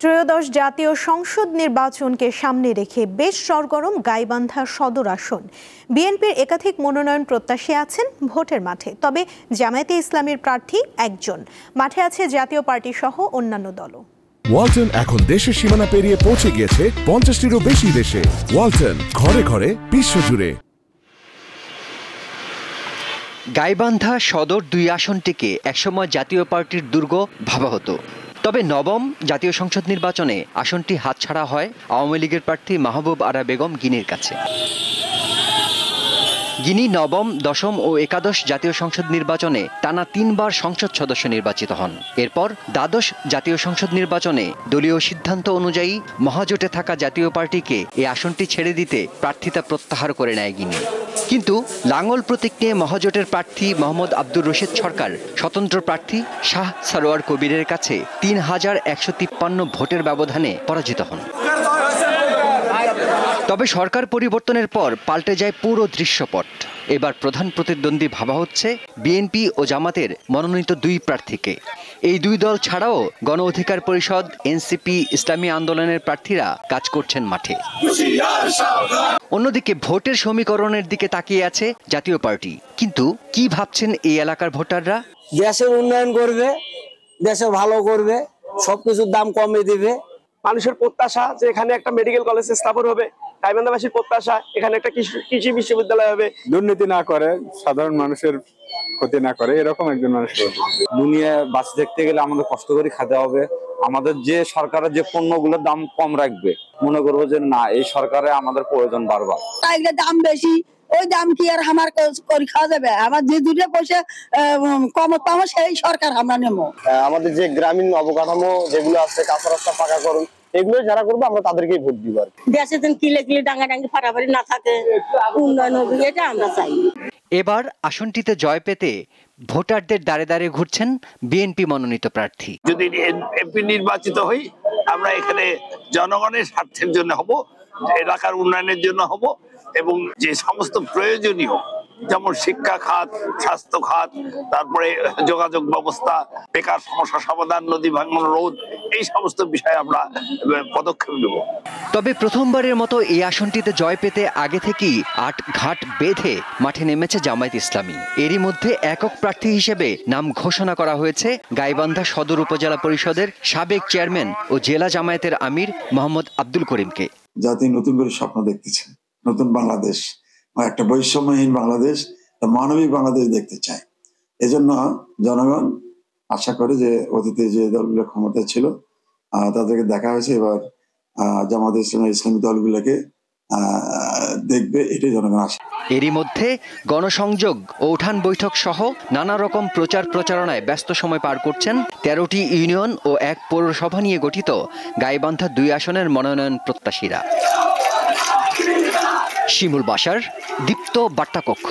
ত্রয়োদশ জাতীয় সংসদ নির্বাচনকে সামনে রেখে বেশ সরগরম গাইবান্ধা সদর আসন। বিএনপির একাধিক মনোনয়ন প্রত্যাশী আছেন ভোটের মাঠে, তবে জামায়াতে ইসলামীর প্রার্থী একজন। মাঠে আছে জাতীয় পার্টি সহ অন্যান্য দলও। ওয়ালটন এখন দেশের সীমানা পেরিয়ে পৌঁছে গিয়েছে 50টিরও বেশি দেশে। ওয়ালটন, ঘরে ঘরে বিশ্বজুড়ে। গাইবান্ধা সদর 2 আসনটিকে একসময় জাতীয় পার্টির দুর্গ ভাবা হতো। তবে নবম জাতীয় সংসদ নির্বাচনে আসনটি হাতছাড়া হয় আওয়ামী লীগের প্রার্থী মাহবুব আরা বেগম গিনির কাছে। গিনি নবম, দশম ও একাদশ জাতীয় সংসদ নির্বাচনে টানা 3 বার সংসদ সদস্য নির্বাচিত হন। এরপর দ্বাদশ জাতীয় সংসদ নির্বাচনে দলীয় সিদ্ধান্ত অনুযায়ী মহাজোটে থাকা জাতীয় পার্টিকে এই আসনটি ছেড়ে দিতে প্রার্থিতা প্রত্যাহার করে নেয় গিনি। কিন্তু লাঙ্গল প্রতীক নিয়ে মহাজোটের প্রার্থী মোহাম্মদ আব্দুর রশিদ সরকার স্বতন্ত্র প্রার্থী শাহ সারোয়ার কবিরের কাছে 3153 ভোটের ব্যবধানে পরাজিত হন। তবে সরকার পরিবর্তনের পর পাল্টে যায় পুরো দৃশ্যপট। এবার প্রধান প্রতিদ্বন্দ্বী ভাবা হচ্ছে বিএনপি ও জামাতের মনোনীত 2 প্রার্থীকে। এই 2 দল ছাড়াও গণ অধিকার পরিষদ, এনসিপি, ইসলামী আন্দোলনের প্রার্থীরা কাজ করছেন মাঠে। অন্যদিকে ভোটের সমীকরণের দিকে তাকিয়ে আছে জাতীয় পার্টি। কিন্তু কি ভাবছেন এই এলাকার ভোটাররা? দেশের উন্নয়ন করবে, দেশে ভালো করবে, সবকিছুর দাম কমে দিবে। মানুষের প্রত্যাশা যে এখানে একটা মেডিকেল কলেজ স্থাপন হবে, গাইবান্ধাবাসীর প্রত্যাশা এখানে একটা কৃষি বিশ্ববিদ্যালয় হবে। দুর্নীতি না করে, সাধারণ মানুষের ক্ষতি না করে, এরকম একজন মানুষ। দুনিয়া বাঁচে দেখতে গেলে আমাদের কষ্ট করে খেতে হবে। আমাদের যে সরকারের যে পণ্যগুলোর দাম কম রাখবে, মনে করবো যে না, এই সরকারে আমাদের প্রয়োজন বারবার। দাম বেশি, ওই দাম কি আর আমার করে খাওয়া যাবে? আমার যে 2 পয়সা কম পাবো সেই সরকার আমরা নেবো। আমাদের যে গ্রামীণ অবকাঠামো যেগুলো আছে, কাঁচা রাস্তা পাকা করুন, এগুলো যারা করবো আমরা তাদেরকেই ভোট দিব। দেশে কিলে কিলে ডাঙ্গাডাঙ্গি ফাটাফাটি না থাকে, উন্নয়ন হবে, এটা আমরা চাই। এবার আসনটিতে জয় পেতে ভোটারদের দাঁড়ে দাঁড়ে ঘুরছেন বিএনপি মনোনীত প্রার্থী। যদি এমপি নির্বাচিত হই, আমরা এখানে জনগণের স্বার্থের জন্য হব, এলাকার উন্নয়নের জন্য হব, এবং যে সমস্ত প্রয়োজনীয়, যেমন শিক্ষা খাত, স্বাস্থ্য খাত, তারপরে যোগাযোগ ব্যবস্থা, বেকার সমস্যা সমাধান, নদী ভাঙন রোধ, এই সমস্ত বিষয়ে আমরা পদক্ষেপ নেব। তবে প্রথমবারের মতো এই আসনটিতে জয় পেতে আগে থেকেই 8 ঘাট বেঁধে মাঠে নেমেছে জামায়াত ইসলামী। এরই মধ্যে একক প্রার্থী হিসেবে নাম ঘোষণা করা হয়েছে গাইবান্ধা সদর উপজেলা পরিষদের সাবেক চেয়ারম্যান ও জেলা জামায়াতের আমির মোহাম্মদ আব্দুল করিমকে। জাতি নতুন করে স্বপ্ন দেখতেছে, নতুন বাংলাদেশ, একটা বৈষম্যহীন বাংলাদেশ, মানবিক বাংলাদেশ দেখতে চায়। এজন্য জনগণ আশা করে যে অতীতে যে দলগুলো ক্ষমতা ছিল তাদেরকে দেখা হয়েছে, এবার জামাত ইসলামী দলগুলোকে দেখবে, এটাই জনগণ আশা। এরই মধ্যে গণসংযোগ ও উঠান বৈঠক সহ নানা রকম প্রচার প্রচারণায় ব্যস্ত সময় পার করছেন 13টি ইউনিয়ন ও 1 পৌরসভা নিয়ে গঠিত গাইবান্ধা 2 আসনের মনোনয়ন প্রত্যাশীরা। শিমুল বাশার, দীপ্ত বার্তা কক্ষ।